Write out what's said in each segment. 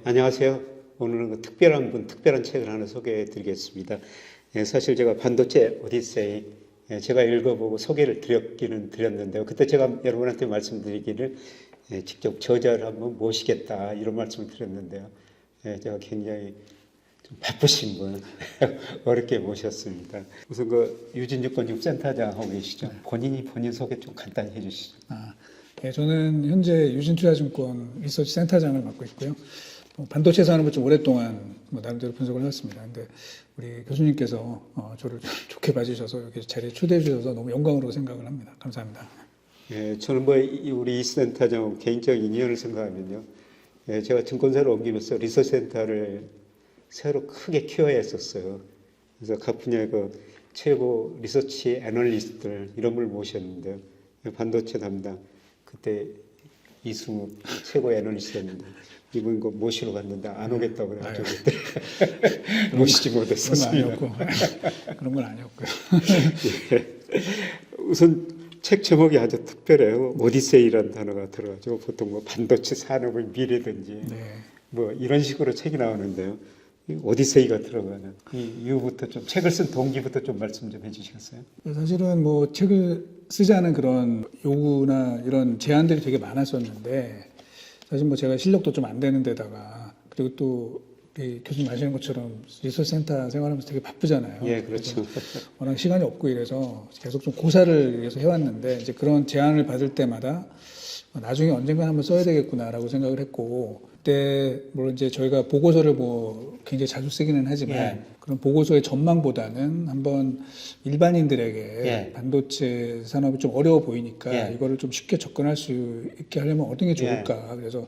안녕하세요. 오늘은 특별한 특별한 책을 하나 소개해 드리겠습니다. 사실 제가 반도체 오디세이, 제가 읽어보고 소개를 드렸기는 드렸는데요. 그때 제가 여러분한테 말씀드리기를 직접 저자를 한번 모시겠다 이런 말씀을 드렸는데요. 제가 굉장히 좀 바쁘신 분 어렵게 모셨습니다. 우선 유진증권센터장 하고 계시죠. 본인 소개 좀 간단히 해주시죠. 저는 현재 유진투자증권 리서치 센터장을 맡고 있고요. 반도체 산업을 좀 오랫동안 나름대로 분석을 해왔습니다. 근데 우리 교수님께서 저를 좋게 봐주셔서 여기 자리에 초대해 주셔서 너무 영광으로 생각을 합니다. 감사합니다. 저는 우리 이 센터장 개인적인 인연을 생각하면요. 제가 증권사를 옮기면서 리서치 센터를 새로 크게 키워야 했었어요. 그래서 각 분야의 최고 리서치 애널리스트들 이런 걸 모셨는데요. 반도체 담당 그때 이승욱 최고 애널리스트였는데 이분 모시러 갔는데 안 오겠다고 그래가지고 모시지 못했었습니다. 그런 건 아니었고요. 우선 책 제목이 아주 특별해요. 오디세이라는 단어가 들어가지고 보통 반도체 산업의 미래든지 이런 식으로 책이 나오는데요. 오디세이가 들어가는 이 이유부터 좀 책을 쓴 동기부터 좀 말씀 좀 해주시겠어요? 사실은 책을 쓰자는 그런 요구나 이런 제안들이 되게 많았었는데 사실 제가 실력도 좀 안 되는 데다가 그리고 또 우리 교수님 아시는 것처럼 리서치 센터 생활하면서 되게 바쁘잖아요. 예, 그렇죠. 워낙 시간이 없고 이래서 계속 좀 고사를 위해서 해왔는데 이제 그런 제안을 받을 때마다 나중에 언젠가 한번 써야 되겠구나라고 생각을 했고 그때 물론 이제 저희가 보고서를 굉장히 자주 쓰기는 하지만 그런 보고서의 전망보다는 한번 일반인들에게 반도체 산업이 좀 어려워 보이니까 이거를 좀 쉽게 접근할 수 있게 하려면 어떤 게 좋을까 그래서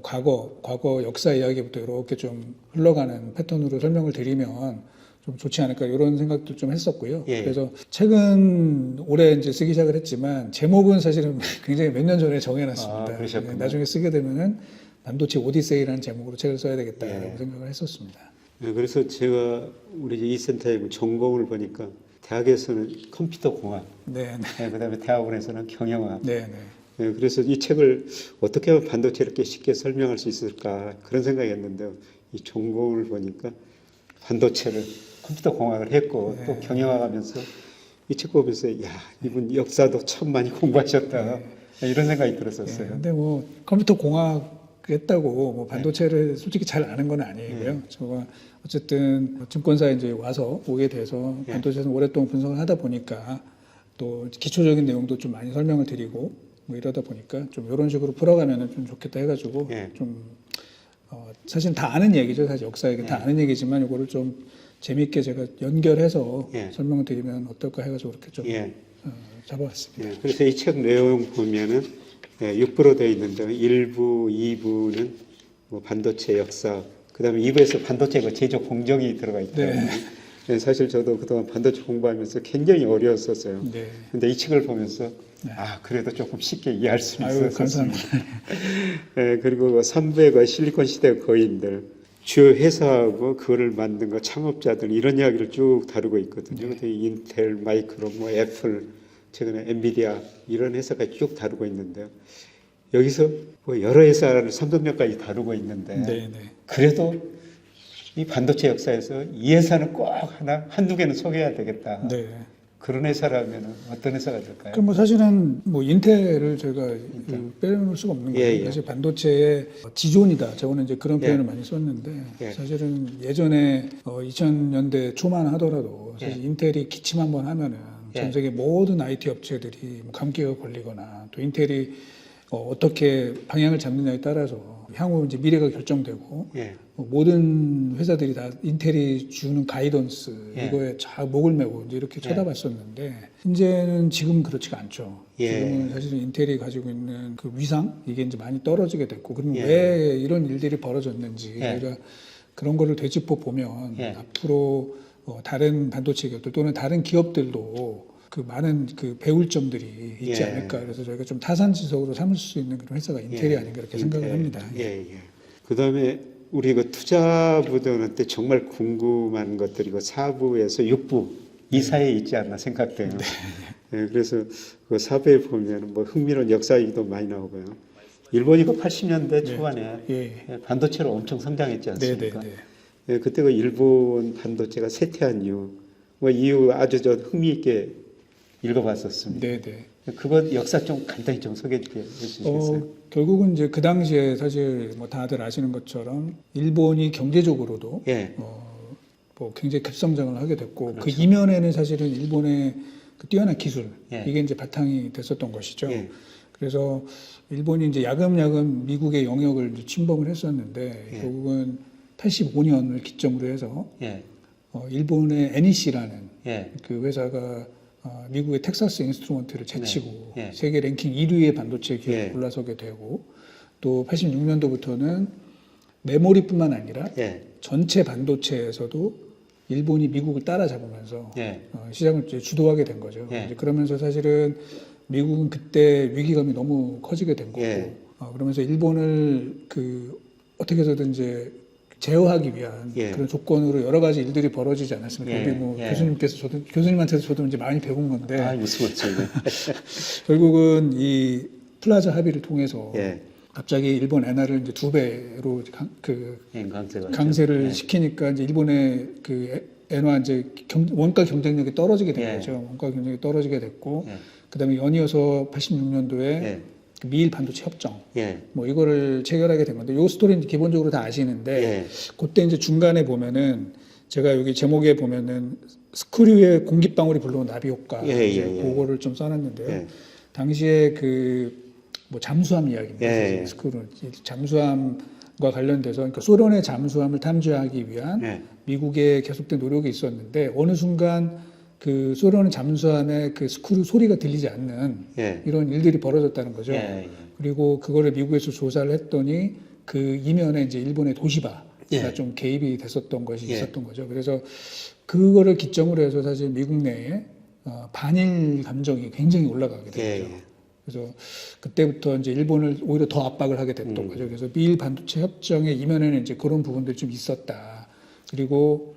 과거 역사 이야기부터 이렇게 좀 흘러가는 패턴으로 설명을 드리면 좀 좋지 않을까 이런 생각도 좀 했었고요. 그래서 책은 올해 이제 쓰기 시작을 했지만 제목은 사실은 굉장히 몇 년 전에 정해놨습니다. 나중에 쓰게 되면은 반도체 오디세이라는 제목으로 책을 써야 되겠다라고 생각을 했었습니다. 그래서 제가 우리 이 센터의 전공을 보니까 대학에서는 컴퓨터 공학, 그다음에 대학원에서는 경영학. 그래서 이 책을 어떻게 하면 반도체 이렇게 쉽게 설명할 수 있을까 그런 생각이었는데요. 이 전공을 보니까 반도체를 컴퓨터 공학을 했고 또 경영하면서 이 책 보면서 이분 역사도 참 많이 공부하셨다 이런 생각이 들었었어요. 근데 컴퓨터 공학 했다고 반도체를 솔직히 잘 아는 건 아니고요. 제가 어쨌든 증권사에 이제 오게 돼서 반도체에서 오랫동안 분석을 하다 보니까 또 기초적인 내용도 좀 많이 설명을 드리고 이러다 보니까 좀 이런 식으로 풀어가면 좀 좋겠다 해가지고 좀 사실 다 아는 얘기죠. 사실 역사 얘기 다 아는 얘기지만 이거를 좀 재미있게 제가 연결해서 설명을 드리면 어떨까 해가지고 그렇게 좀 잡아왔습니다. 그래서 이 책 내용 보면은 6부로 되어 있는데 1부, 2부는 반도체 역사, 그 다음에 2부에서 반도체 제조 공정이 들어가 있더라고요. 사실 저도 그동안 반도체 공부하면서 굉장히 어려웠었어요. 근데 이 책을 보면서 그래도 조금 쉽게 이해할 수 있었습니다. 그리고 3부에 실리콘 시대 거인들, 주요 회사하고 그거를 만든 창업자들 이런 이야기를 쭉 다루고 있거든요. 인텔, 마이크론, 애플, 최근에 엔비디아 이런 회사가 쭉 다루고 있는데요. 여기서 여러 회사를 삼성전까지 다루고 있는데 그래도 이 반도체 역사에서 이 회사는 꼭 한두 개는 소개해야 되겠다. 그런 회사라면 어떤 회사가 될까요? 그럼 사실은 인텔을 저희가 빼놓을 수가 없는 거예요. 사실 반도체의 지존이다. 저는 이제 그런 표현을 많이 썼는데 사실은 예전에 2000년대 초만 하더라도 사실 인텔이 기침 한번 하면은 전 세계 모든 IT 업체들이 감기가 걸리거나 또 인텔이 어떻게 방향을 잡느냐에 따라서 향후 이제 미래가 결정되고 모든 회사들이 다 인텔이 주는 가이던스 이거에 잘 목을 메고 이제 이렇게 쳐다봤었는데 이제는 지금 그렇지가 않죠. 지금은 사실은 인텔이 가지고 있는 그 위상 이게 이제 많이 떨어지게 됐고 그러면 왜 이런 일들이 벌어졌는지 우리가 그런 거를 되짚어 보면 앞으로 다른 반도체 기업들 또는 다른 기업들도 그 많은 배울 점들이 있지 않을까. 그래서 저희가 좀 타산지석으로 삼을 수 있는 그런 회사가 인텔이 아닌가 이렇게 생각을 합니다. 그 다음에 우리 투자부들한테 정말 궁금한 것들이 4부에서 6부 이 사이에 있지 않나 생각돼요. 그래서 그 4부에 보면 흥미로운 역사 얘기도 많이 나오고요. 일본이 그 80년대 초반에 예. 반도체로 엄청 성장했지 않습니까? 네. 예, 그때 그 일본 반도체가 쇠퇴한 이유, 뭐 이유 아주 저 흥미있게 읽어봤었습니다. 네. 그거 역사 좀 간단히 좀 소개해 주시겠어요? 결국은 이제 그 당시에 사실 뭐 다들 아시는 것처럼 일본이 경제적으로도 예. 뭐 굉장히 급성장을 하게 됐고 그렇죠. 그 이면에는 사실은 일본의 그 뛰어난 기술 예. 이게 이제 바탕이 됐었던 것이죠. 예. 그래서 일본이 이제 야금야금 미국의 영역을 이제 침범을 했었는데 예. 결국은 85년을 기점으로 해서 예. 일본의 NEC라는 예. 그 회사가 미국의 텍사스 인스트루먼트를 제치고 네. 예. 세계 랭킹 1위의 반도체 기업에 예. 올라서게 되고 또 86년도부터는 메모리뿐만 아니라 예. 전체 반도체에서도 일본이 미국을 따라잡으면서 예. 시장을 이제 주도하게 된 거죠. 예. 이제 그러면서 사실은 미국은 그때 위기감이 너무 커지게 된 거고 예. 그러면서 일본을 그 어떻게 해서든 이제 제어하기 위한 예. 그런 조건으로 여러 가지 일들이 벌어지지 않았습니까? 예. 우리 뭐 예. 교수님한테도 저도 이제 많이 배운 건데 아, 무슨 말씀이에요? 결국은 이 플라자 합의를 통해서 예. 갑자기 일본 엔화를 이제 2배로 강세를 예. 시키니까 이제 일본의 그 엔화 이제 원가 경쟁력이 떨어지게 된 예. 거죠. 원가 경쟁력이 떨어지게 됐고 예. 그다음에 연이어서 86년도에 예. 그 미일 반도체 협정 예. 뭐 이거를 체결하게 된 건데 요 스토리는 기본적으로 다 아시는데 예. 그때 이제 중간에 보면은 제가 여기 제목에 보면은 스크류의 공기방울이 불러온 나비 효과 그거를 좀 써놨는데요. 예. 당시에 그 뭐 잠수함 이야기입니다. 예. 스크류 잠수함과 관련돼서 그러니까 소련의 잠수함을 탐지하기 위한 예. 미국의 계속된 노력이 있었는데 어느 순간 그 소련 잠수함의 그 스크류 소리가 들리지 않는 예. 이런 일들이 벌어졌다는 거죠. 예. 그리고 그거를 미국에서 조사를 했더니 그 이면에 이제 일본의 도시바가 예. 좀 개입이 됐었던 것이 예. 있었던 거죠. 그래서 그거를 기점으로 해서 사실 미국 내에 반일 감정이 굉장히 올라가게 된 예. 거죠. 그래서 그때부터 이제 일본을 오히려 더 압박을 하게 됐던 거죠. 그래서 미일 반도체 협정의 이면에는 이제 그런 부분들이 좀 있었다. 그리고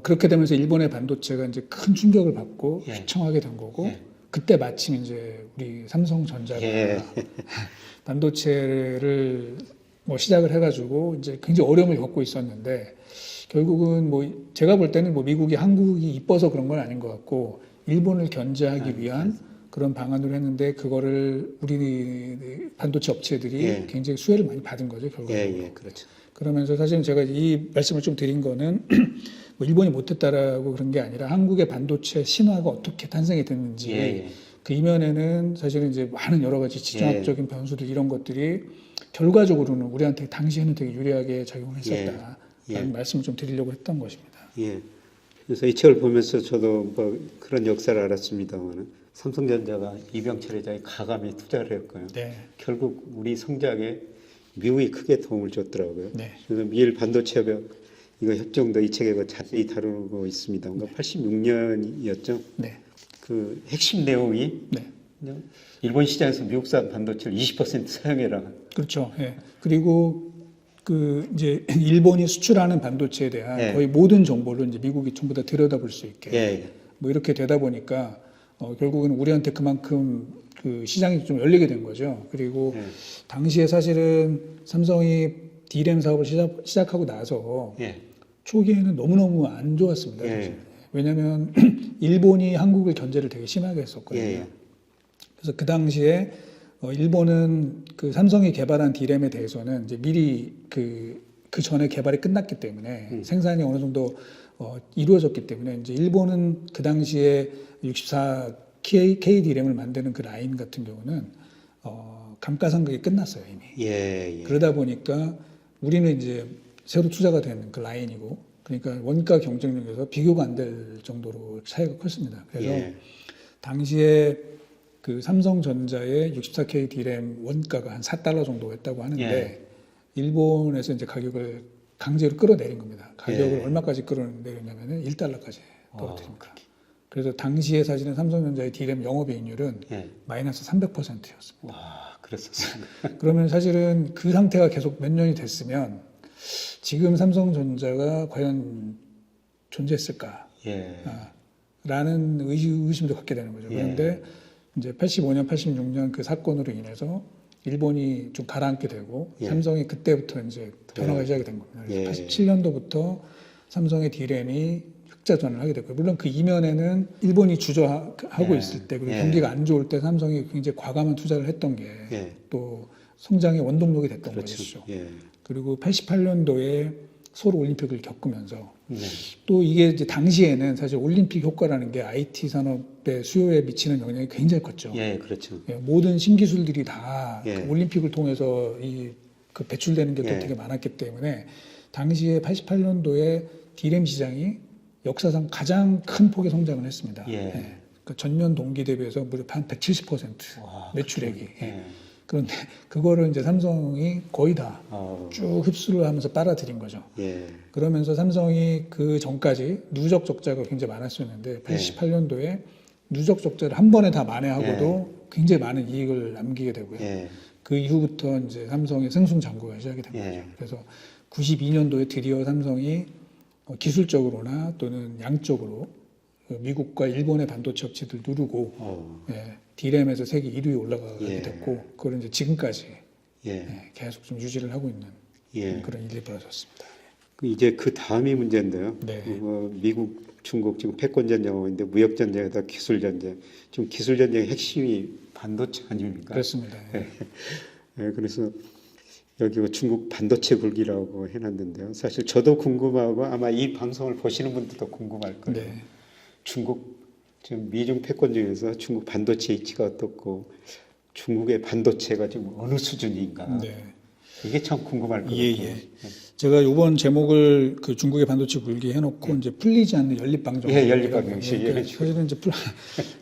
그렇게 되면서 일본의 반도체가 이제 큰 충격을 받고 예. 휘청하게 된 거고 예. 그때 마침 이제 우리 삼성전자가 예. 반도체를 뭐 시작을 해가지고 이제 굉장히 어려움을 겪고 있었는데 결국은 뭐 제가 볼 때는 뭐 미국이 한국이 이뻐서 그런 건 아닌 것 같고 일본을 견제하기 위한 그런 방안으로 했는데 그거를 우리 반도체 업체들이 예. 굉장히 수혜를 많이 받은 거죠 결국은. 예. 그렇죠. 그러면서 사실은 제가 이 말씀을 좀 드린 거는 뭐 일본이 못했다라고 그런 게 아니라 한국의 반도체 신화가 어떻게 탄생이 됐는지 예. 그 이면에는 사실은 이제 많은 여러 가지 지정학적인 변수들 이런 것들이 결과적으로는 우리한테 당시에는 되게 유리하게 작용을 했었다라는 말씀을 좀 드리려고 했던 것입니다. 예. 그래서 이 책을 보면서 저도 뭐 그런 역사를 알았습니다만은 삼성전자가 이병철 회장이 가감히 투자를 했고요. 네. 결국 우리 성장에 미국이 크게 도움을 줬더라고요. 네. 그래서 미일 반도체 협약 이거 협정도 이 책에 자세히 다루고 있습니다. 그러니까 86년이었죠. 네. 그 핵심 내용이 네. 그냥 일본 시장에서 미국산 반도체를 20% 사용해라. 그렇죠. 예. 그리고 그 이제 일본이 수출하는 반도체에 대한 예. 거의 모든 정보를 이제 미국이 전부 다 들여다볼 수 있게 예. 뭐 이렇게 되다 보니까 결국은 우리한테 그만큼 그 시장이 좀 열리게 된 거죠. 그리고 예. 당시에 사실은 삼성이 D램 사업을 시작하고 나서 예. 초기에는 너무너무 안 좋았습니다. 예. 왜냐하면 일본이 한국을 견제를 되게 심하게 했었거든요. 예. 그래서 그 당시에 일본은 그 삼성이 개발한 D램에 대해서는 이제 미리 그 전에 개발이 끝났기 때문에 생산이 어느 정도 이루어졌기 때문에 이제 일본은 그 당시에 64K D램을 만드는 그 라인 같은 경우는 감가상각이 끝났어요 이미. 예. 그러다 보니까 우리는 이제 새로 투자가 된 그 라인이고 그러니까 원가 경쟁력에서 비교가 안 될 정도로 차이가 컸습니다. 그래서 당시에 그 삼성전자의 64K D램 원가가 한 4달러 정도 했다고 하는데 일본에서 이제 가격을 강제로 끌어내린 겁니다. 가격을 얼마까지 끌어내렸냐면은 1달러까지 떨어뜨립니다. 그래서 당시에 사실은 삼성전자의 D램 영업이익률은 마이너스 300%였습니다. 와, 그랬었어요. 그러면 사실은 그 상태가 계속 몇 년이 됐으면 지금 삼성전자가 과연 존재했을까? 라는 의심도 갖게 되는 거죠. 그런데 이제 85년, 86년 그 사건으로 인해서 일본이 좀 가라앉게 되고 예. 삼성이 그때부터 이제 변화가 시작이 된 겁니다. 예. 87년도부터 삼성의 D램이 흑자 전환을 하게 됐고요. 물론 그 이면에는 일본이 주저하고 예. 있을 때 그리고 예. 경기가 안 좋을 때 삼성이 굉장히 과감한 투자를 했던 게 또 예. 성장의 원동력이 됐던 그렇죠. 것이죠. 예. 그리고 88년도에 서울 올림픽을 겪으면서 네. 또 이게 이제 당시에는 사실 올림픽 효과라는 게 IT 산업의 수요에 미치는 영향이 굉장히 컸죠. 예, 그렇죠. 예, 모든 신기술들이 다 예. 그 올림픽을 통해서 그 배출되는 게 또 예. 되게 많았기 때문에 당시에 88년도에 D램 시장이 역사상 가장 큰 폭의 성장을 했습니다. 예. 그러니까 전년 동기 대비해서 무려 한 170% 와, 매출액이. 예. 그런데 그거를 이제 삼성이 거의 다 쭉 어, 흡수를 하면서 빨아들인 거죠. 예. 그러면서 삼성이 그 전까지 누적 적자가 굉장히 많았었는데 88년도에 누적 적자를 한 번에 다 만회하고도 굉장히 많은 이익을 남기게 되고요. 예. 그 이후부터 이제 삼성의 승승장구가 시작이 된 거죠. 예. 그래서 92년도에 드디어 삼성이 기술적으로나 또는 양적으로 미국과 일본의 반도체 업체들 누르고 D램에서 세계 1위에 올라가게 예. 됐고 그걸 이제 지금까지 예. 계속 좀 유지를 하고 있는 예. 그런 일이 벌어졌습니다. 이제 그 다음이 문제인데요. 네. 미국, 중국 지금 패권 전쟁하고 있는데 무역 전쟁에다 기술 전쟁. 지금 기술 전쟁의 핵심이 반도체 아닙니까? 그렇습니다. 예. 예, 그래서 여기 중국 반도체 굴기라고 해놨는데요. 사실 저도 궁금하고 아마 이 방송을 보시는 분들도 궁금할 거예요. 네. 중국 지금 미중 패권 중에서 중국 반도체 위치가 어떻고 중국의 반도체가 지금 어느 수준인가? 네. 이게 참 궁금할 것 예, 같아요. 예. 제가 이번 제목을 그 중국의 반도체 굴기 해놓고 이제 풀리지 않는 연립방정. 예, 연립방정식. 그러니까 사실은 이제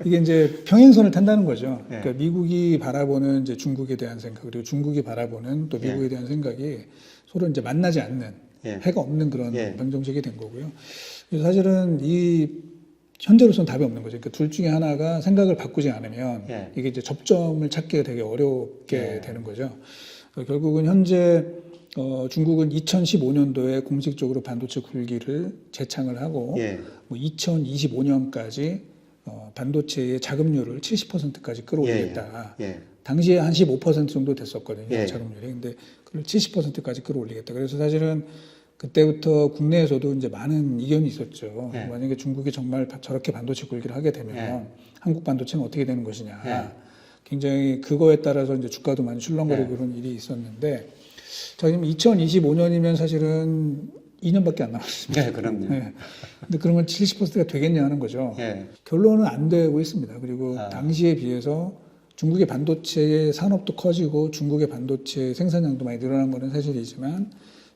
이게 이제 평행선을 탄다는 거죠. 예. 그러니까 미국이 바라보는 이제 중국에 대한 생각 그리고 중국이 바라보는 또 미국에 대한 생각이 서로 이제 만나지 않는 해가 없는 그런 방정식이 된 거고요. 그래서 사실은 이 현재로서는 답이 없는 거죠. 그러니까 둘 중에 하나가 생각을 바꾸지 않으면 이게 이제 접점을 찾기가 되게 어렵게 되는 거죠. 결국은 현재 중국은 2015년도에 공식적으로 반도체 굴기를 재창을 하고 뭐 2025년까지 반도체의 자금률을 70%까지 끌어올리겠다. 당시에 한 15% 정도 됐었거든요. 자금률이. 근데 그걸 70%까지 끌어올리겠다. 그래서 사실은 그때부터 국내에서도 이제 많은 이견이 있었죠. 만약에 중국이 정말 저렇게 반도체 굴기를 하게 되면 한국 반도체는 어떻게 되는 것이냐. 굉장히 그거에 따라서 이제 주가도 많이 출렁거리고 그런 일이 있었는데, 자, 지금 2025년이면 사실은 2년밖에 안 남았습니다. 네, 그럼요. 근데 그러면 70%가 되겠냐 하는 거죠. 결론은 안 되고 있습니다. 그리고 당시에 비해서 중국의 반도체 산업도 커지고 중국의 반도체 생산량도 많이 늘어난 거는 사실이지만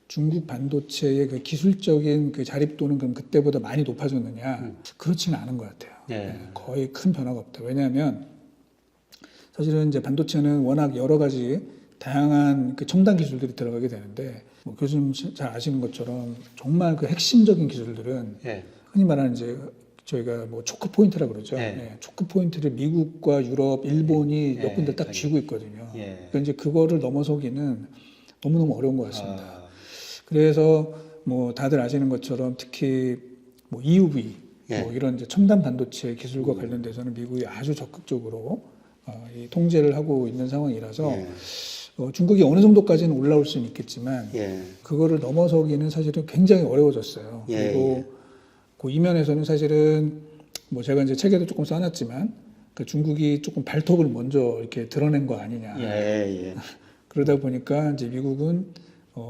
중국 반도체의 그 기술적인 그 자립도는 그럼 그때보다 많이 높아졌느냐? 그렇지는 않은 것 같아요. 거의 큰 변화가 없다. 왜냐하면 사실은 이제 반도체는 워낙 여러 가지 다양한 그 첨단 기술들이 들어가게 되는데 뭐 교수님 잘 아시는 것처럼 정말 그 핵심적인 기술들은 흔히 말하는 이제 저희가 뭐 초크 포인트라 그러죠. 초크 포인트를 미국과 유럽, 일본이 몇 군데 딱 쥐고 있거든요. 그러니까 이제 그거를 넘어서기는 너무너무 어려운 것 같습니다. 그래서 뭐 다들 아시는 것처럼 특히 뭐 EUV 뭐 이런 이제 첨단 반도체 기술과 관련돼서는 미국이 아주 적극적으로 이 통제를 하고 있는 상황이라서 중국이 어느 정도까지는 올라올 수는 있겠지만 그거를 넘어서기는 사실은 굉장히 어려워졌어요. 그리고 그 이면에서는 사실은 뭐 제가 이제 책에도 조금 써놨지만 그 중국이 조금 발톱을 먼저 이렇게 드러낸 거 아니냐. 그러다 보니까 이제 미국은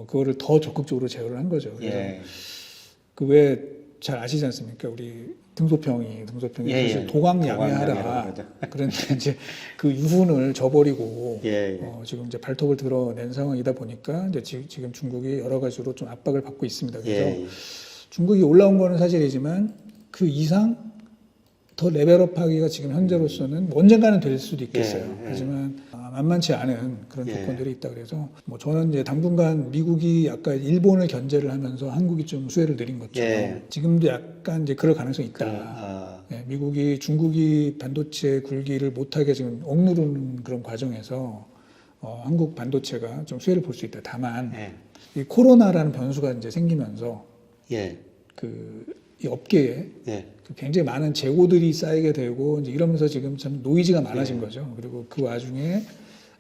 그거를 더 적극적으로 제어를 한 거죠. 그래서 그 왜 잘 아시지 않습니까? 우리 등소평이 사실 도광양해하라. 그런데 이제 그 유훈을 저버리고 지금 이제 발톱을 드러낸 상황이다 보니까 이제 지금 중국이 여러 가지로 좀 압박을 받고 있습니다. 그래서 중국이 올라온 거는 사실이지만 그 이상 더 레벨업하기가 지금 현재로서는 언젠가는 될 수도 있겠어요. 하지만 만만치 않은 그런 조건들이 있다 그래서 뭐 저는 이제 당분간 미국이 아까 일본을 견제를 하면서 한국이 좀 수혜를 내린 것처럼 지금도 약간 이제 그럴 가능성이 있다. 미국이 중국이 반도체 굴기를 못하게 지금 억누르는 그런 과정에서 한국 반도체가 좀 수혜를 볼 수 있다. 다만 이 코로나라는 변수가 이제 생기면서 이 업계에 굉장히 많은 재고들이 쌓이게 되고 이제 이러면서 지금 참 노이즈가 많아진 거죠. 그리고 그 와중에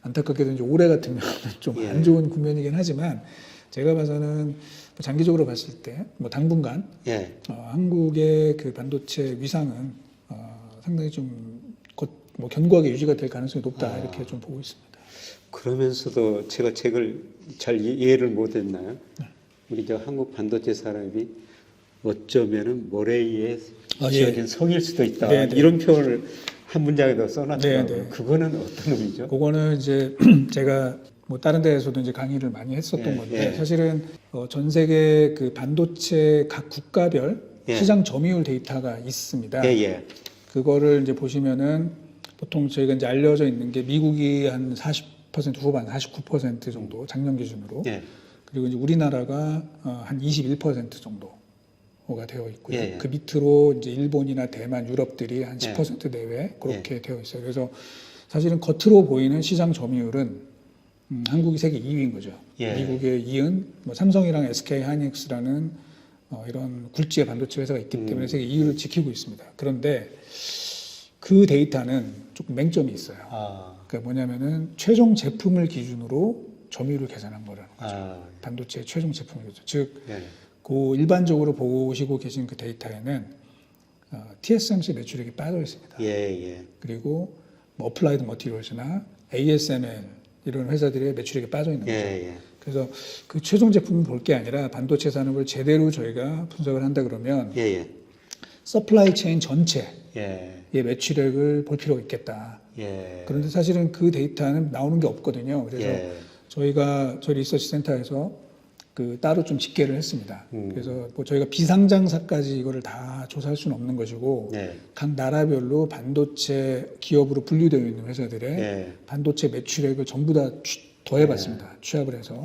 안타깝게도 이제 올해 같은 경우는 좀 안 좋은 국면이긴 하지만 제가 봐서는 장기적으로 봤을 때 뭐 당분간 한국의 그 반도체 위상은 상당히 좀 뭐 견고하게 유지가 될 가능성이 높다 이렇게 좀 보고 있습니다. 그러면서도 제가 책을 잘 이해를 못했나요? 우리 저 한국 반도체 산업이 어쩌면은 모래위에 지어진 성일 수도 있다. 이런 표현을 한 문장에도 써놨더라고요. 그거는 어떤 의미죠? 그거는 이제 제가 뭐 다른 데에서도 이제 강의를 많이 했었던 건데 사실은 전 세계 그 반도체 각 국가별 시장 점유율 데이터가 있습니다. 그거를 이제 보시면은 보통 저희가 이제 알려져 있는 게 미국이 한 40% 후반, 49% 정도 작년 기준으로 그리고 이제 우리나라가 한 21% 정도가 되어 있고요. 그 밑으로 이제 일본이나 대만, 유럽들이 한 10% 내외 그렇게 되어 있어요. 그래서 사실은 겉으로 보이는 시장 점유율은 한국이 세계 2위인 거죠. 미국에 이은 뭐 삼성이랑 SK 하이닉스라는 이런 굴지의 반도체 회사가 있기 때문에 세계 2위를 지키고 있습니다. 그런데 그 데이터는 조금 맹점이 있어요. 그러니까 뭐냐면은 최종 제품을 기준으로 점유율을 계산한 거라는 거죠. 반도체 최종 제품을 기준. 즉, 그 일반적으로 보시고 계신 그 데이터에는 TSMC 매출액이 빠져 있습니다. 그리고 뭐 어플라이드 머티리얼스나 ASML 이런 회사들의 매출액이 빠져 있는 거죠. 그래서 그 최종 제품을 볼 게 아니라 반도체 산업을 제대로 저희가 분석을 한다 그러면 서플라이 체인 전체의 매출액을 볼 필요가 있겠다. 그런데 사실은 그 데이터는 나오는 게 없거든요. 그래서 저희가 저희 리서치 센터에서 그 따로 좀 집계를 했습니다. 그래서 뭐 저희가 비상장사까지 이거를 다 조사할 수는 없는 것이고 각 나라별로 반도체 기업으로 분류되어 있는 회사들의 반도체 매출액을 전부 다 더해봤습니다. 취합을 해서.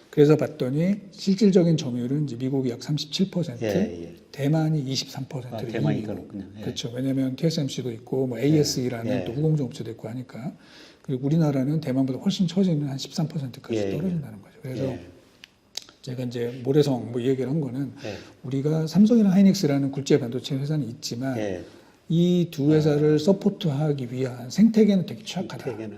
그래서 봤더니 실질적인 점유율은 이제 미국이 약 37%, 대만이 23%를 대만이 더 높군요. 그렇죠. 왜냐하면 TSMC도 있고 뭐 ASE라는 또 후공정 업체도 있고 하니까. 그리고 우리나라는 대만보다 훨씬 처지는 한 13%까지 떨어진다는 거죠. 그래서 제가 이제 모래성 뭐 이 얘기를 한 거는 우리가 삼성이나 하이닉스라는 굴지의 반도체 회사는 있지만 이 두 회사를 서포트하기 위한 생태계는 되게 취약하다. 생태계는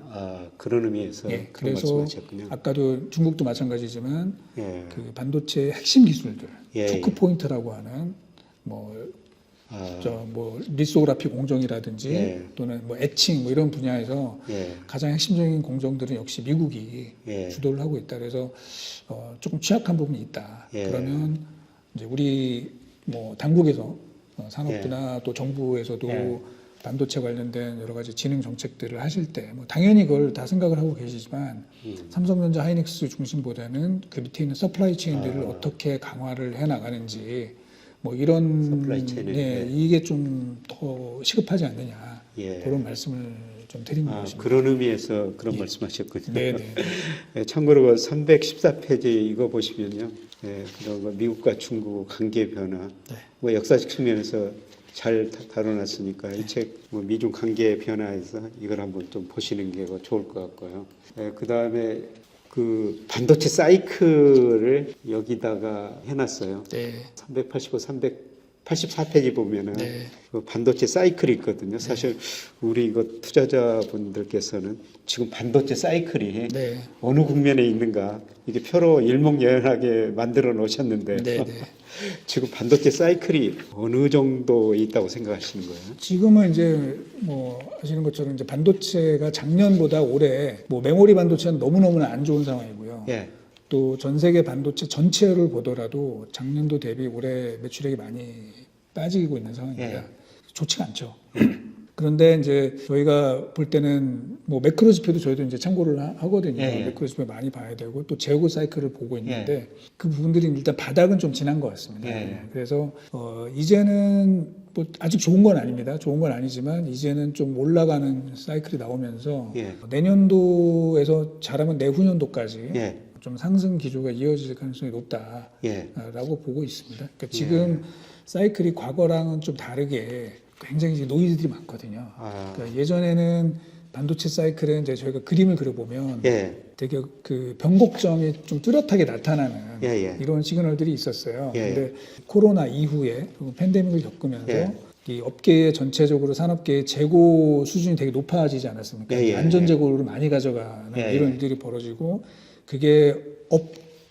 그런 의미에서 그래서 말씀하셨군요. 아까도 중국도 마찬가지지만 그 반도체 핵심 기술들 초크 포인트라고 하는 뭐 리소그라피 공정이라든지 또는 뭐 에칭 뭐 이런 분야에서 가장 핵심적인 공정들은 역시 미국이 주도를 하고 있다. 그래서 조금 취약한 부분이 있다. 그러면 이제 우리 뭐 당국에서 산업부나 또 정부에서도 반도체 관련된 여러 가지 진흥 정책들을 하실 때 뭐 당연히 그걸 다 생각을 하고 계시지만 삼성전자 하이닉스 중심보다는 그 밑에 있는 서플라이 체인들을 어떻게 강화를 해 나가는지 뭐 이런 이게 좀 더 시급하지 않느냐 그런 말씀을 좀 드린 것입니다. 그런 의미에서 그런 말씀하셨군요. 참고로 314페이지 이거 보시면요, 그런 미국과 중국 관계 변화, 뭐 역사적 측면에서 잘 다뤄놨으니까 이 책 뭐 미중 관계 변화에서 이걸 한번 좀 보시는 게 좋을 것 같고요. 그 다음에 그 반도체 사이클을 여기다가 해놨어요. 385, 384페이지 보면은 그 반도체 사이클이 있거든요. 사실 우리 이거 투자자분들께서는 지금 반도체 사이클이 어느 국면에 있는가 이게 표로 일목요연하게 만들어 놓으셨는데 지금 반도체 사이클이 어느 정도 있다고 생각하시는 거예요? 지금은 이제 뭐 아시는 것처럼 이제 반도체가 작년보다 올해 뭐 메모리 반도체는 너무너무나 안 좋은 상황이고요. 또 전 세계 반도체 전체를 보더라도 작년도 대비 올해 매출액이 많이 빠지고 있는 상황입니다. 좋지가 않죠. 그런데 이제 저희가 볼 때는 뭐 매크로 지표도 저희도 이제 참고를 하거든요. 매크로 지표 많이 봐야 되고 또 재고 사이클을 보고 있는데 그 부분들이 일단 바닥은 좀 지난 것 같습니다. 그래서 이제는 뭐 아직 좋은 건 아닙니다. 좋은 건 아니지만 이제는 좀 올라가는 사이클이 나오면서 내년도에서 잘하면 내후년도까지 좀 상승 기조가 이어질 가능성이 높다라고 보고 있습니다. 그러니까 지금 사이클이 과거랑은 좀 다르게 굉장히 이제 노이즈들이 많거든요. 그러니까 예전에는 반도체 사이클은 이제 저희가 그림을 그려보면 되게 그 변곡점이 좀 뚜렷하게 나타나는 이런 시그널들이 있었어요. 근데 코로나 이후에 팬데믹을 겪으면서 이 업계 전체적으로 산업계의 재고 수준이 되게 높아지지 않았습니까? 안전 재고를 많이 가져가는 이런 일들이 벌어지고 그게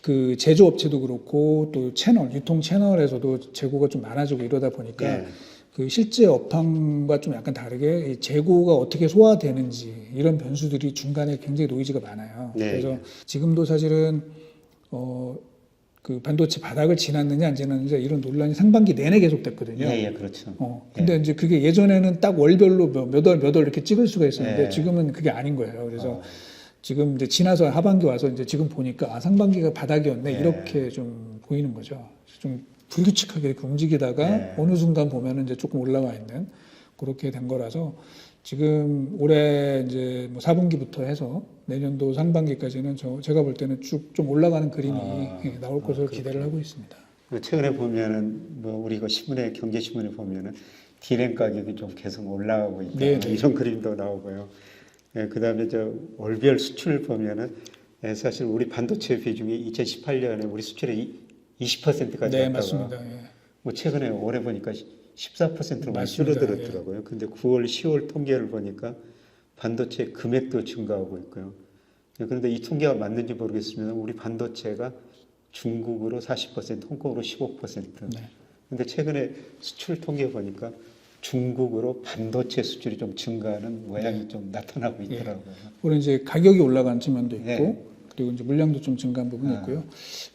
그 제조업체도 그렇고 또 유통 채널에서도 재고가 좀 많아지고 이러다 보니까 그 실제 업황과 좀 약간 다르게 이 재고가 어떻게 소화되는지 이런 변수들이 중간에 굉장히 노이즈가 많아요. 그래서 지금도 사실은 그 반도체 바닥을 지났느냐 안 지났느냐 이런 논란이 상반기 내내 계속됐거든요. 그렇죠. 근데 이제 그게 예전에는 딱 월별로 몇 월 이렇게 찍을 수가 있었는데 지금은 그게 아닌 거예요. 그래서 지금 이제 지나서 하반기 와서 이제 지금 보니까 상반기가 바닥이었네 이렇게 좀 보이는 거죠. 좀 불규칙하게 이렇게 움직이다가 어느 순간 보면은 이제 조금 올라와 있는 그렇게 된 거라서 지금 올해 이제 뭐 4분기부터 해서 내년도 상반기까지는 제가 볼 때는 쭉 좀 올라가는 그림이 나올 것으로 기대를 하고 있습니다. 최근에 보면은 뭐 우리가 경제신문에 보면은 디램 가격이 좀 계속 올라가고 있다 이런 그림도 나오고요. 그다음에 월별 수출 보면은 사실 우리 반도체 비중이 2018년에 우리 수출의 20%까지 갔다가 맞습니다. 뭐 최근에 올해 보니까 14%로 많이 줄어들었더라고요. 근데 9월, 10월 통계를 보니까 반도체 금액도 증가하고 있고요. 그런데 이 통계가 맞는지 모르겠으면 우리 반도체가 중국으로 40%, 홍콩으로 15%. 근데 최근에 수출 통계 보니까 중국으로 반도체 수출이 좀 증가하는 모양이 좀 나타나고 있더라고요. 물론 이제 가격이 올라간 측면도 있고 그리고 이제 물량도 좀 증가한 부분이 있고요.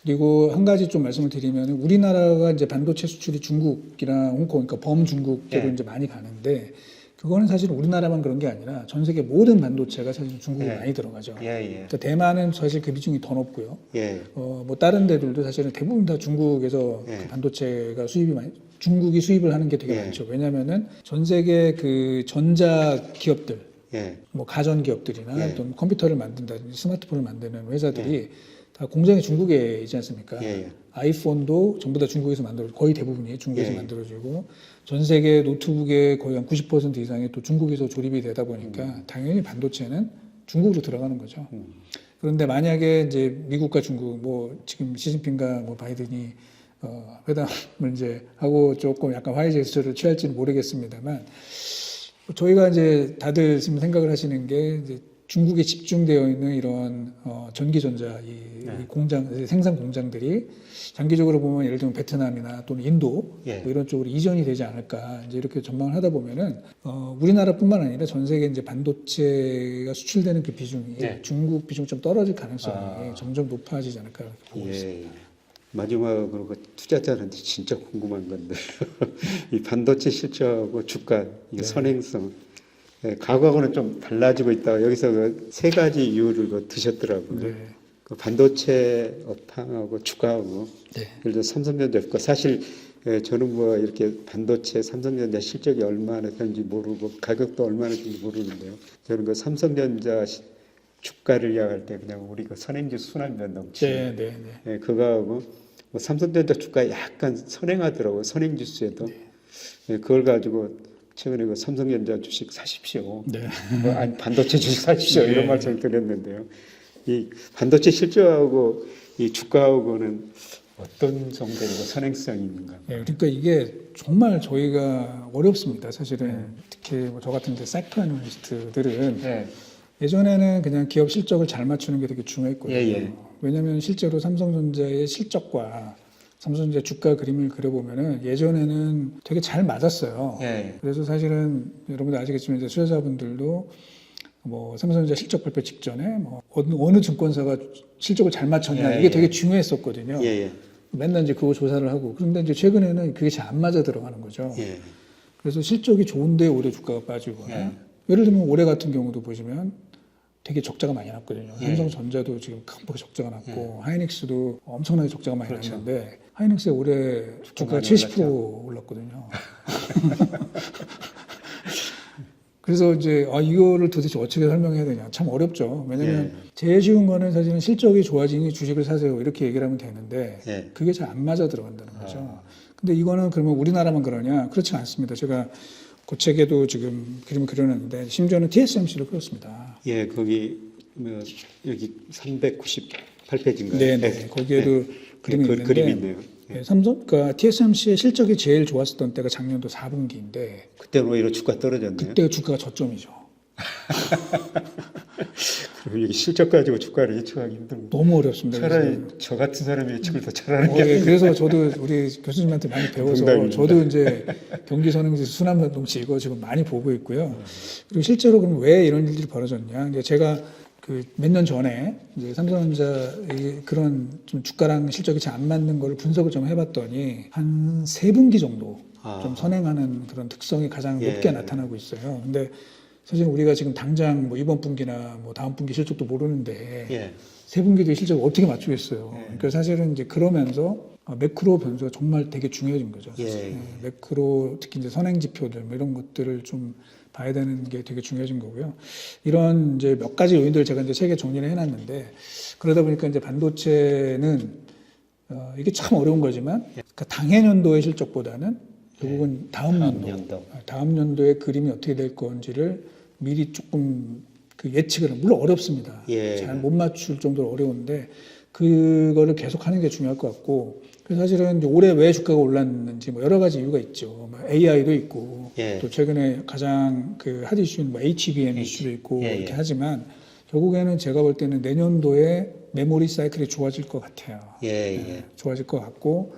그리고 한 가지 좀 말씀을 드리면 우리나라가 이제 반도체 수출이 중국이랑 홍콩, 그러니까 범중국계로 이제 많이 가는데 그거는 사실 우리나라만 그런 게 아니라 전 세계 모든 반도체가 사실 중국에 많이 들어가죠. 그러니까 대만은 사실 그 비중이 더 높고요. 뭐 다른 데들도 사실은 대부분 다 중국에서 그 반도체가 중국이 수입을 하는 게 되게 많죠. 왜냐하면은 전 세계 그 전자 기업들 뭐 가전 기업들이나 또 컴퓨터를 만든다든지 스마트폰을 만드는 회사들이 다 공장이 중국에 있지 않습니까? 아이폰도 전부 다 중국에서 거의 대부분이 중국에서 만들어지고 전 세계 노트북의 거의 한 90% 이상이 또 중국에서 조립이 되다 보니까 당연히 반도체는 중국으로 들어가는 거죠. 그런데 만약에 이제 미국과 중국 뭐 지금 시진핑과 뭐 바이든이 회담을 이제 하고 조금 약간 화해 제스처를 취할지는 모르겠습니다만 저희가 이제 다들 지금 생각을 하시는 게 이제 중국에 집중되어 있는 이런 전기전자 이 공장 생산 공장들이 장기적으로 보면 예를 들면 베트남이나 또는 인도 뭐 이런 쪽으로 이전이 되지 않을까 이제 이렇게 전망을 하다 보면은 우리나라뿐만 아니라 전 세계 이제 반도체가 수출되는 그 비중이 중국 비중 좀 떨어질 가능성이 점점 높아지지 않을까 이렇게 보고 있습니다. 마지막으로 그 투자자한테 진짜 궁금한 건데 이 반도체 실적하고 주가 이 선행성 과거하고는 좀 달라지고 있다. 여기서 그 세 가지 이유를 드셨더라고요. 그 반도체 업황하고 주가하고 예를 들어 삼성전자 주가 사실 저는 뭐 이렇게 반도체 삼성전자 실적이 얼마나 되는지 모르고 가격도 얼마나 되는지 모르는데요. 저는 그 삼성전자 주가를 이야기할 때 그냥 우리 그 선행지수 순환변 넘치 그거하고 뭐 삼성전자 주가 약간 선행하더라고요. 선행지수에도 그걸 가지고 최근에 그 삼성전자 주식 사십시오. 뭐 아니 반도체 주식 사십시오. 이런 말씀을 드렸는데요. 이 반도체 실적하고 이 주가하고는 어떤 정도로 선행성이 있는가? 그러니까 이게 정말 저희가 어렵습니다. 사실은 특히 뭐 저 같은 섹터 애널리스트들은 예전에는 그냥 기업 실적을 잘 맞추는 게 되게 중요했거든요. 왜냐하면 실제로 삼성전자의 실적과 삼성전자 주가 그림을 그려보면은 예전에는 되게 잘 맞았어요. 그래서 사실은 여러분들 아시겠지만 이제 수요자분들도 뭐 삼성전자 실적 발표 직전에 뭐 어느 증권사가 실적을 잘 맞췄냐 이게 되게 중요했었거든요. 맨날 이제 그거 조사를 하고 그런데 이제 최근에는 그게 잘 안 맞아 들어가는 거죠. 그래서 실적이 좋은데 올해 주가가 빠지거나 예를 들면 올해 같은 경우도 보시면 되게 적자가 많이 났거든요. 삼성전자도 지금 크게 적자가 났고 하이닉스도 엄청나게 적자가 많이 났는데 하이닉스의 올해 주가가 70% 올랐거든요. 그래서 이제 이거를 도대체 어떻게 설명해야 되냐 참 어렵죠. 왜냐하면 제일 쉬운 거는 사실은 실적이 좋아지니 주식을 사세요 이렇게 얘기를 하면 되는데 그게 잘 안 맞아 들어간다는 거죠. 근데 이거는 그러면 우리나라만 그러냐? 그렇지 않습니다. 제가 그 책에도 지금 그림을 그려놨는데 심지어는 TSMC를 그렸습니다. 거기 뭐 여기 398페이지인가요? 거기에도 그림이 있는데 그림이 있네요. 예, 삼성, 그러니까 TSMC의 실적이 제일 좋았었던 때가 작년도 4분기인데 그때는 오히려 주가 떨어졌네요. 그때 주가가 저점이죠. 그리고 이게 실적 가지고 주가를 예측하기 힘듭니다. 너무 어렵습니다. 차라리 저 같은 사람이 예측을 더 잘하는 게 예, 아니에요. 그래서 저도 우리 교수님한테 많이 배워서 농담입니다. 저도 이제 경기 선행지수 순환노동치 이거 지금 많이 보고 있고요. 그리고 실제로 그럼 왜 이런 일들이 벌어졌냐? 이제 제가 그 몇 년 전에 이제 삼성전자 그런 좀 주가랑 실적이 잘 안 맞는 걸 분석을 좀 해봤더니 한 3분기 정도 좀 선행하는 그런 특성이 가장 예. 높게 나타나고 있어요. 근데 사실 우리가 지금 당장 뭐 이번 분기나 뭐 다음 분기 실적도 모르는데 예. 3분기도 실적을 어떻게 맞추겠어요. 그러니까 사실은 이제 그러면서 매크로 변수가 정말 되게 중요해진 거죠. 예. 매크로 특히 이제 선행 지표들 뭐 이런 것들을 좀 봐야 되는 게 되게 중요해진 거고요. 이런 이제 몇 가지 요인들을 제가 이제 3개 정리를 해놨는데 그러다 보니까 이제 반도체는 이게 참 어려운 거지만 그러니까 당해년도의 실적보다는 결국은 다음 연도의 그림이 어떻게 될 건지를 미리 조금 그 예측을 물론 어렵습니다. 예. 잘 못 맞출 정도로 어려운데 그거를 계속하는 게 중요할 것 같고 그래서 사실은 이제 올해 왜 주가가 올랐는지 뭐 여러 가지 이유가 있죠. 뭐 AI도 있고 예. 또 최근에 가장 그 핫 이슈는 뭐 HBM 이슈도 있고 예, 예. 이렇게 하지만 결국에는 제가 볼 때는 내년도에 메모리 사이클이 좋아질 것 같아요. 예. 좋아질 것 같고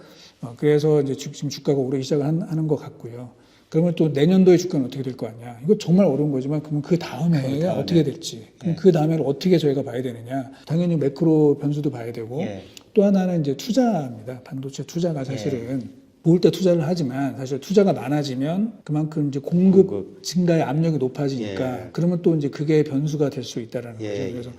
그래서 이제 지금 주가가 오르기 시작하는 것 같고요. 그러면 또 내년도에 주가는 어떻게 될 거 아니야? 이거 정말 어려운 거지만 그러면 그 다음에 어떻게 될지, 그럼 그 다음에를 어떻게 저희가 봐야 되느냐? 당연히 매크로 변수도 봐야 되고 예. 또 하나는 이제 투자입니다. 반도체 투자가 사실은 모을 때 투자를 하지만 사실 투자가 많아지면 그만큼 이제 공급 증가의 압력이 높아지니까 그러면 또 이제 그게 변수가 될 수 있다라는 거죠. 그래서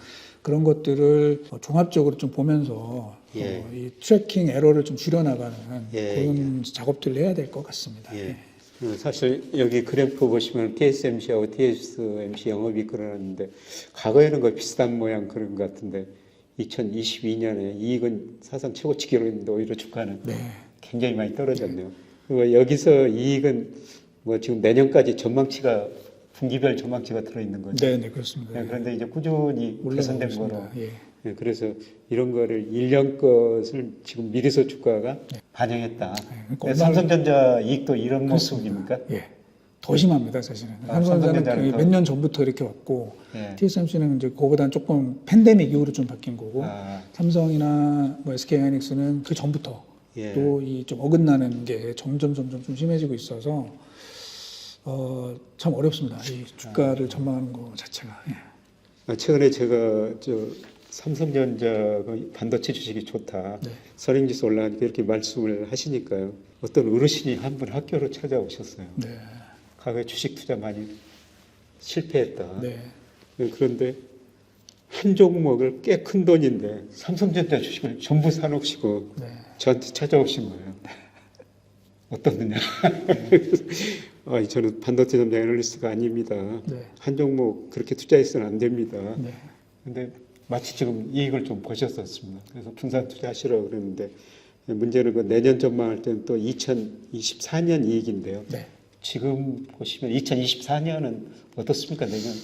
그런 것들을 종합적으로 좀 보면서 이 트래킹 에러를 좀 줄여나가는 그런 작업들을 해야 될 것 같습니다. 사실 여기 그래프 보시면 TSMC하고 TSMC 영업이 그러는데 과거에는 거의 비슷한 모양 그런 것 같은데 2022년에 이익은 사상 최고치 기록했는데 오히려 주가는 굉장히 많이 떨어졌네요. 그리고 여기서 이익은 뭐 지금 내년까지 전망치가 분기별 전망치가 들어있는 거죠. 네, 그렇습니다. 그런데 이제 꾸준히 개선된 거로. 예. 그래서 이런 거를 1년 것을 지금 미리서 주가가 반영했다. 그러니까 삼성전자 이익도 이런 모습입니까? 예. 더 심합니다, 사실은. 삼성전자는 몇 년 전부터 이렇게 왔고, TSMC는 이제 그거보다는 조금 팬데믹 이후로 좀 바뀐 거고, 삼성이나 뭐 SK하이닉스는 그 전부터 또 이 좀 어긋나는 게 점점 좀 심해지고 있어서 참 어렵습니다. 이 주가를 전망하는 거 자체가. 최근에 제가 삼성전자가 반도체 주식이 좋다. 선행지수 올라가니까 이렇게 말씀을 하시니까요. 어떤 어르신이 한 분 학교로 찾아오셨어요. 과거에 주식 투자 많이 실패했다. 그런데 한 종목을 꽤 큰 돈인데 삼성전자 주식을 전부 사놓으시고 저한테 찾아오신 거예요. 어떻느냐? 저는 반도체 전자 애널리스트가 아닙니다. 한 종목 그렇게 투자해서는 안 됩니다. 근데 마치 지금 이익을 좀 보셨었습니다. 그래서 분산 투자하시라고 그랬는데 문제는 그 내년 전망할 때는 또 2024년 이익인데요. 지금 보시면 2024년은 어떻습니까? 내년?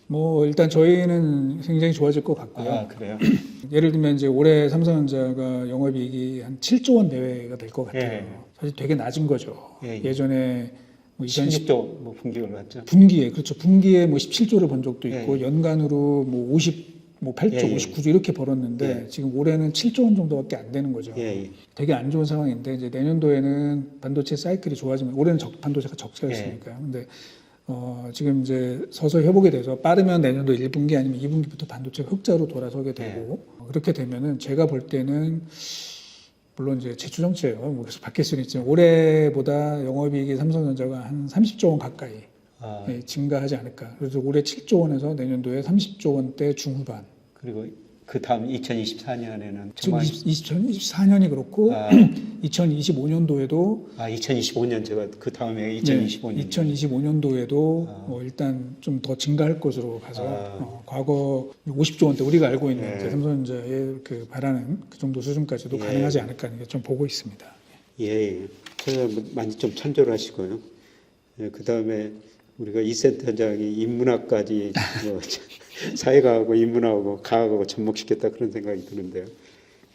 뭐 일단 저희는 굉장히 좋아질 것 같고요. 그래요? 예를 들면 이제 올해 삼성전자가 영업이익이 한 7조 원 내외가 될 것 같아요. 사실 되게 낮은 거죠. 예전에 뭐 16조 뭐 분기로 갔죠. 분기에 그렇죠. 분기에 뭐 17조를 번 적도 있고 연간으로 뭐 8조, 59조 이렇게 벌었는데 지금 올해는 7조 원 정도밖에 안 되는 거죠. 되게 안 좋은 상황인데 이제 내년도에는 반도체 사이클이 좋아지면 올해는 반도체가 적자가 있으니까요. 근데 지금 이제 서서히 회복이 돼서 빠르면 내년도 1분기 아니면 2분기부터 반도체가 흑자로 돌아서게 되고 그렇게 되면은 제가 볼 때는 물론 이제 제추정치예요. 뭐 계속 바뀔 수는 있지만 올해보다 영업이익이 삼성전자가 한 30조 원 가까이 증가하지 않을까. 그래서 올해 7조 원에서 내년도에 30조 원대 중후반. 그리고 그 다음 2024년에는 지금 2024년이 그렇고 2025년도에도 2025년 제가 그 다음에 2025년 2025년도에도 일단 좀 더 증가할 것으로 봐서 과거 50조 원대 우리가 알고 있는 삼성전자의 그 바라는 그 정도 수준까지도 가능하지 않을까 하는 게 좀 보고 있습니다. 제가 많이 좀 참조를 하시고요. 그 다음에 우리가 이 센터장이 인문학까지 뭐 사회과학하고 인문학하고 과학하고 접목시켰다 그런 생각이 드는데요.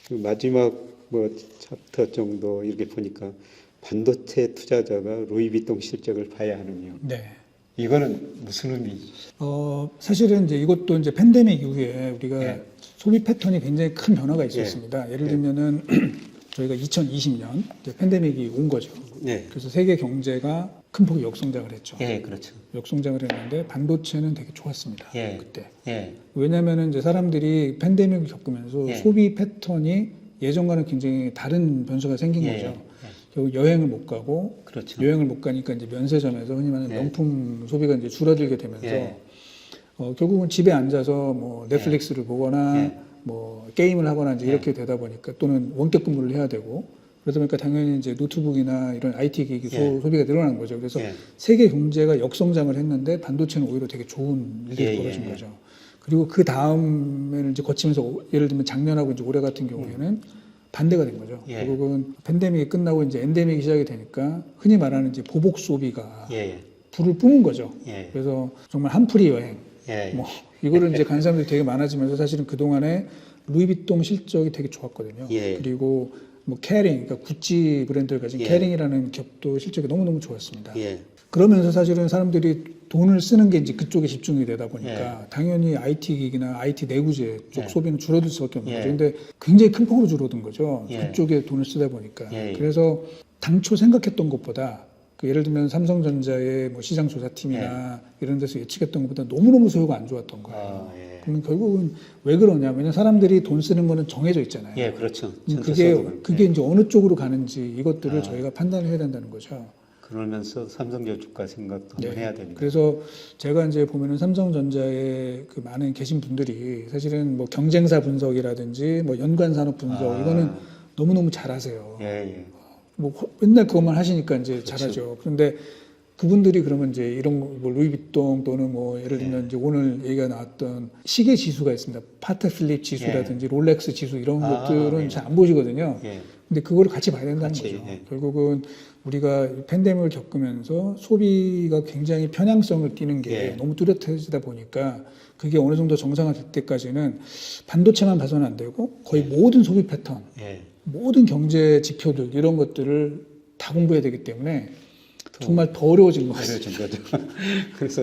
그 마지막 뭐 챕터 정도 이렇게 보니까 반도체 투자자가 루이비통 실적을 봐야 하느냐. 네. 이거는 무슨 의미죠? 사실은 이제 이것도 이제 팬데믹 이후에 우리가 네. 소비 패턴이 굉장히 큰 변화가 있었습니다. 예를 들면은 저희가 2020년 이제 팬데믹이 온 거죠. 네. 그래서 세계 경제가 큰 폭의 역성장을 했죠. 예, 그렇죠. 역성장을 했는데 반도체는 되게 좋았습니다. 예. 그때. 예. 왜냐하면 이제 사람들이 팬데믹을 겪으면서 예. 소비 패턴이 예전과는 굉장히 다른 변수가 생긴 예. 거죠. 결국 여행을 못 가고 그렇죠. 여행을 못 가니까 이제 면세점에서 흔히 말하는 예. 명품 소비가 이제 줄어들게 되면서 예. 결국은 집에 앉아서 뭐 넷플릭스를 보거나 예. 뭐 게임을 하거나 이제 이렇게 되다 보니까 또는 원격 근무를 해야 되고 그러다 보니까 당연히 이제 노트북이나 이런 IT 기기 예. 소비가 늘어난 거죠. 그래서 예. 세계 경제가 역성장을 했는데 반도체는 오히려 되게 좋은 일들이 예, 벌어진 예, 예. 거죠. 그리고 그 다음에는 이제 거치면서 예를 들면 작년하고 이제 올해 같은 경우에는 반대가 된 거죠. 예. 결국은 팬데믹이 끝나고 이제 엔데믹이 시작이 되니까 흔히 말하는 이제 보복 소비가 예. 불을 뿜은 거죠. 예. 그래서 정말 한풀이 여행, 예. 뭐 이거를 이제 가는 사람들이 되게 많아지면서 사실은 그 동안에 루이비통 실적이 되게 좋았거든요. 예. 그리고 뭐 캐링, 그러니까 구찌 브랜드를 가진 예. 캐링이라는 기업도 실적이 너무너무 좋았습니다. 예. 그러면서 사실은 사람들이 돈을 쓰는 게 이제 그쪽에 집중이 되다 보니까 예. 당연히 IT 기기나 IT 내구재 쪽 예. 소비는 줄어들 수밖에 없는 예. 거죠. 근데 굉장히 큰 폭으로 줄어든 거죠. 예. 그쪽에 돈을 쓰다 보니까. 예. 그래서 당초 생각했던 것보다 그 예를 들면 삼성전자의 뭐 시장 조사팀이나 이런 데서 예측했던 것보다 너무너무 소요가 안 좋았던 거예요. 아, 예. 그러면 결국은 왜 그러냐면 사람들이 돈 쓰는 거는 정해져 있잖아요. 예, 그렇죠. 그게 이제 어느 쪽으로 가는지 이것들을 아. 저희가 판단을 해야 된다는 거죠. 그러면서 삼성전 주가 생각도 한번 해야 됩니다. 그래서 제가 이제 보면은 삼성전자에 그 많은 계신 분들이 사실은 뭐 경쟁사 분석이라든지 뭐 연관 산업 분석 이거는 너무너무 잘하세요. 예, 예. 뭐 맨날 그것만 하시니까 이제 그렇죠. 잘하죠. 그런데 그분들이 그러면 이제 이런 뭐 루이비통 또는 뭐 예를 들면 이제 오늘 얘기가 나왔던 시계 지수가 있습니다. 파테 필립 지수라든지 롤렉스 지수 이런 것들은 예. 잘 안 보시거든요. 예. 근데 그거를 같이 봐야 된다는 같이, 거죠. 예. 결국은 우리가 팬데믹을 겪으면서 소비가 굉장히 편향성을 띠는 게 예. 너무 뚜렷해지다 보니까 그게 어느 정도 정상화될 때까지는 반도체만 봐서는 안 되고 거의 모든 소비 패턴, 예. 모든 경제 지표들 이런 것들을 다 공부해야 되기 때문에 정말 더 어려워진 것 같습니다. 어려워진 거죠. 그래서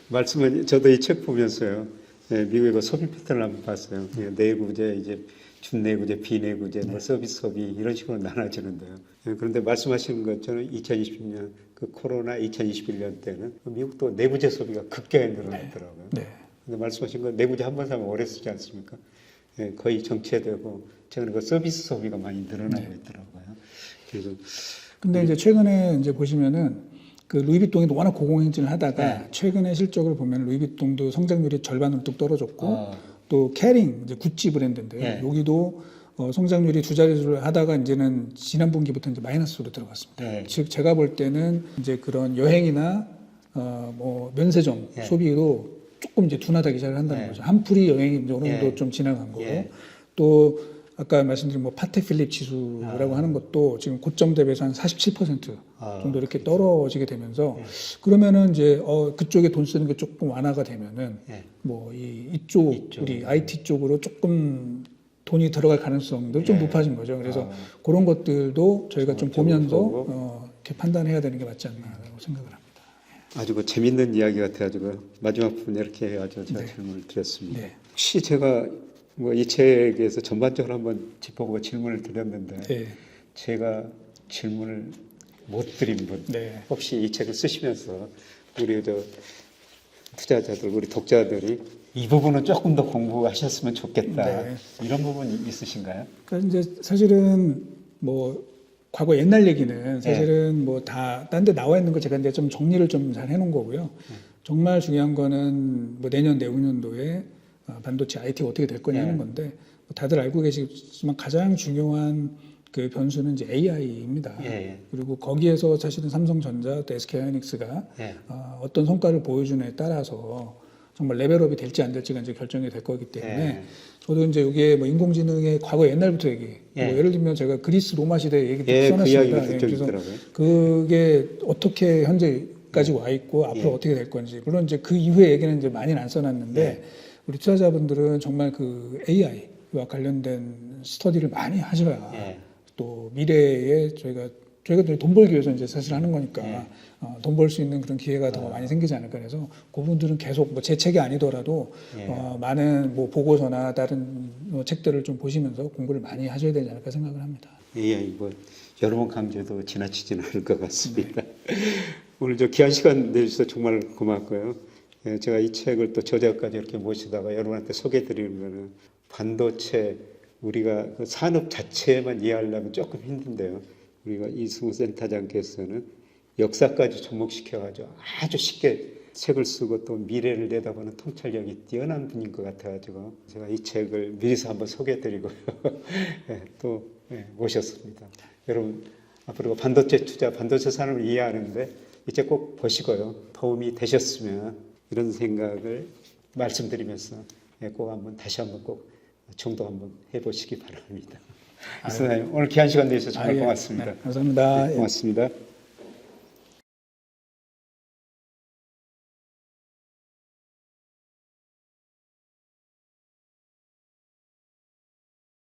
말씀은 저도 이 책 보면서요. 예, 미국의 그 소비 패턴을 한번 봤어요. 예, 내구재, 이제 준내구재, 비내구재, 뭐 서비스 소비 이런 식으로 나눠지는데요. 예, 그런데 말씀하시는 것처럼 2020년 그 코로나 2021년 때는 미국도 내구재 소비가 급격히 늘어났더라고요. 네. 근데 말씀하신 건 내구재 한 번 사면 오래 쓰지 않습니까? 예, 거의 정체되고 최근에 그 서비스 소비가 많이 늘어나고 있더라고요. 그래서 근데 이제 최근에 이제 보시면은 그 루이비통이 워낙 고공행진을 하다가 최근에 실적을 보면 루이비통도 성장률이 절반으로 뚝 떨어졌고 또 캐링 이제 구찌 브랜드인데요. 여기도 성장률이 두 자릿수를 하다가 이제는 지난 분기부터 이제 마이너스로 들어갔습니다. 즉 제가 볼 때는 이제 그런 여행이나 뭐 면세점 소비도 조금 이제 둔화되기 시작을 한다는 거죠. 한풀이 여행이 이제 어느 정도 좀 지나간 거고 또 아까 말씀드린 뭐 파테 필립 지수라고 하는 것도 지금 고점 대비해서 한 47% 정도 이렇게 떨어지게 되면서 그러면은 이제 그쪽에 돈 쓰는 게 조금 완화가 되면은 뭐 이쪽 우리 IT 쪽으로 조금 돈이 들어갈 가능성도 좀 높아진 거죠. 그래서 그런 것들도 저희가 좀 보면서 이렇게 판단해야 되는 게 맞지 않나라고 생각을 합니다. 아주 그 재밌는 이야기 같아가지고 마지막 부분에 이렇게 해가지고 제가 질문을 드렸습니다. 혹시 제가 뭐 이 책에서 전반적으로 한번 짚어보고 질문을 드렸는데 제가 질문을 못 드린 분 혹시 이 책을 쓰시면서 우리 저 투자자들 우리 독자들이 이 부분은 조금 더 공부하셨으면 좋겠다 이런 부분이 있으신가요? 그러니까 이제 사실은 뭐 과거 옛날 얘기는 사실은 뭐 다 딴 데 나와 있는 거 제가 이제 좀 정리를 좀 잘 해놓은 거고요. 정말 중요한 거는 뭐 내년 내후년도에 반도체 IT가 어떻게 될 거냐 하는 건데 다들 알고 계시지만 가장 중요한 그 변수는 이제 AI입니다. 그리고 거기에서 사실은 삼성전자 또 SK하이닉스가 어떤 성과를 보여주느냐에 따라서 정말 레벨업이 될지 안 될지가 이제 결정이 될 거기 때문에 저도 이제 이게 뭐 인공지능의 과거 옛날부터 얘기 뭐 예를 들면 제가 그리스 로마 시대 얘기도 써놨습니다. 그래서 그게 어떻게 현재까지 와 있고 앞으로 어떻게 될 건지 물론 이제 그 이후의 얘기는 이제 많이는 안 써놨는데 우리 투자자분들은 정말 그 AI와 관련된 스터디를 많이 하셔야 또 미래에 저희가 돈 벌기 위해서 이제 사실 하는 거니까 돈 벌 수 있는 그런 기회가 더 많이 생기지 않을까 해서 그분들은 계속 뭐 제 책이 아니더라도 많은 뭐 보고서나 다른 책들을 좀 보시면서 공부를 많이 하셔야 되지 않을까 생각을 합니다. 뭐 여러 번 강조도 지나치지는 않을 것 같습니다. 오늘 저 귀한 시간 내주셔서 정말 고맙고요. 제가 이 책을 또 저자까지 이렇게 모시다가 여러분한테 소개해드리는 거는 반도체 우리가 그 산업 자체만 이해하려면 조금 힘든데요. 우리가 이승우 센터장께서는 역사까지 접목시켜가지고 아주 쉽게 책을 쓰고 또 미래를 내다보는 통찰력이 뛰어난 분인 것 같아가지고 제가 이 책을 미리서 한번 소개해드리고요. 또 모셨습니다. 여러분 앞으로 반도체 투자, 반도체 산업을 이해하는데 이 책 꼭 보시고요. 도움이 되셨으면 이런 생각을 말씀드리면서 꼭 한번 다시 한번 꼭 정도 한번 해보시기 바랍니다. 이사님 오늘 귀한 시간 내주셔서 정말 고맙습니다. 네, 감사합니다. 고맙습니다.